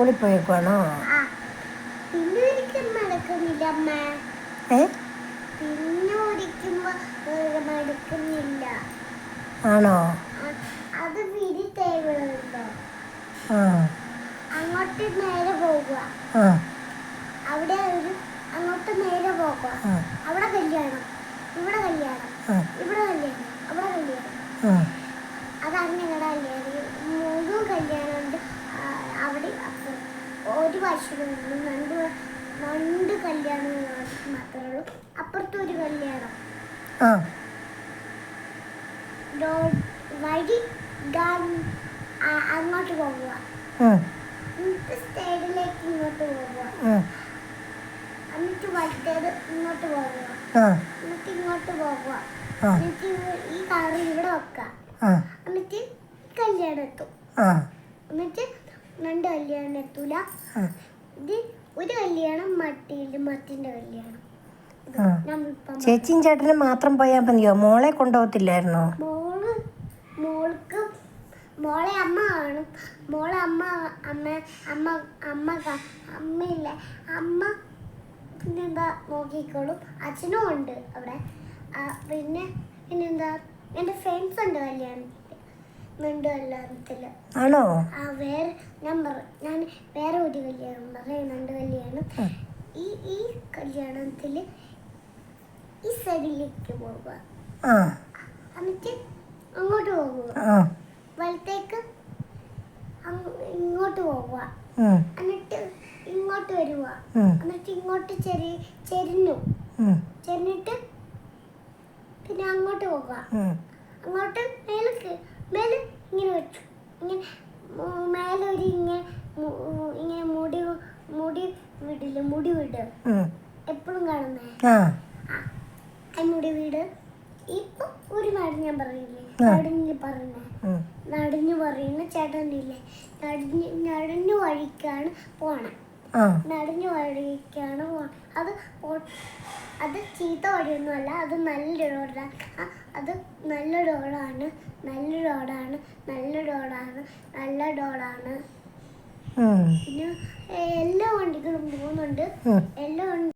സ്കൂളിൽ പോയേക്കുവാണോ? പിന്നെ ഒരിക്കലും നടക്കുന്നില്ല അമ്മ. പിന്നെ ഒരിക്കുമ്പോ നടക്കുന്നില്ല. ആണോ? അത് വിരി തേവല്ലോ. അങ്ങോട്ട് നേരെ പോകുക. അവിടെ അങ്ങോട്ട് നേരെ പോകുക. അവിടെ കല്യാണം, ഇവിടെ കല്യാണം, ഇവിടെ കല്യാണം, അവിടെ കല്യാണം. അതാണ് ഞങ്ങളുടെ കല്യാണം. മൂന്നും കല്യാണമുണ്ട്. അവിടെ ഒരു വർഷമുണ്ട്. രണ്ട് കല്യാണം മാത്രമേ ഉള്ളൂ. അപ്പുറത്ത് ഒരു കല്യാണം. വഴി അങ്ങോട്ട് പോകുക. സ്റ്റേഡിലേക്ക് ഇങ്ങോട്ട് പോകുക. എന്നിട്ട് വലത്തേത് ഇങ്ങോട്ട് പോകുക. എന്നിട്ട് ഇങ്ങോട്ട് പോകുക. എന്നിട്ട് ഈ കാറ് ഇവിടെ വെക്കുക. എന്നിട്ട് കല്യാണം എത്തും. എന്നിട്ട് രണ്ട് കല്യാണം എത്തൂല. ഇത് ഒരു കല്യാണം മറ്റിന്റെ കല്യാണം. ചേച്ചിയും ചേട്ടനും മാത്രം പോയാൽ മതിയോ? മോളെ കൊണ്ടുപോകത്തില്ലായിരുന്നോ? മോളെ അമ്മ കാണും. മോളെ അമ്മയില്ല. അമ്മ പിന്നെന്താ നോക്കിക്കോളും. അച്ഛനും ഉണ്ട് അവിടെ. പിന്നെന്താ എൻ്റെ ഫ്രണ്ട്സ് ഉണ്ട് കല്യാണത്തില്. ആണോ? ഞാൻ വേറെ ഒരു കല്യാണം പറയാം. രണ്ട് കല്യാണം. ഈ കല്യാണത്തില് ഈ സൈഡിലേക്ക് പോകുക. എന്നിട്ട് അങ്ങോട്ട് പോകുക. വലത്തേക്ക് ഇങ്ങോട്ട് പോകുക. എന്നിട്ട് ഇങ്ങോട്ട് വരുക. എന്നിട്ട് ഇങ്ങോട്ട് ചെരിഞ്ഞിട്ട് പിന്നെ അങ്ങോട്ട് പോകുക. അങ്ങോട്ട് മേലെ ഇങ്ങനെ വെച്ചു. ഇങ്ങനെ മേലെ ഒരു ഇങ്ങനെ മുടി വീടില്ല. മുടി വീട് എപ്പോഴും കാണുന്നേ. മുടി വീട്. ഇപ്പൊ ഒരു നാട് ഞാൻ പറയില്ലേ, നടഞ്ഞു പറയുന്ന ചേട്ടനില്ലേ, നടഞ്ഞു വഴിക്കാണ് പോണേ. നടഞ്ഞു വഴിക്കാണ് അത് ചീത്ത വഴിയൊന്നും അല്ല. അത് നല്ല റോഡാണ്. അത് നല്ല റോഡാണ്. നല്ല റോഡാണ്. നല്ല റോഡാണ്. നല്ല റോഡാണ്. പിന്നെ എല്ലാ വണ്ടികളും പോകുന്നുണ്ട്. എല്ലാ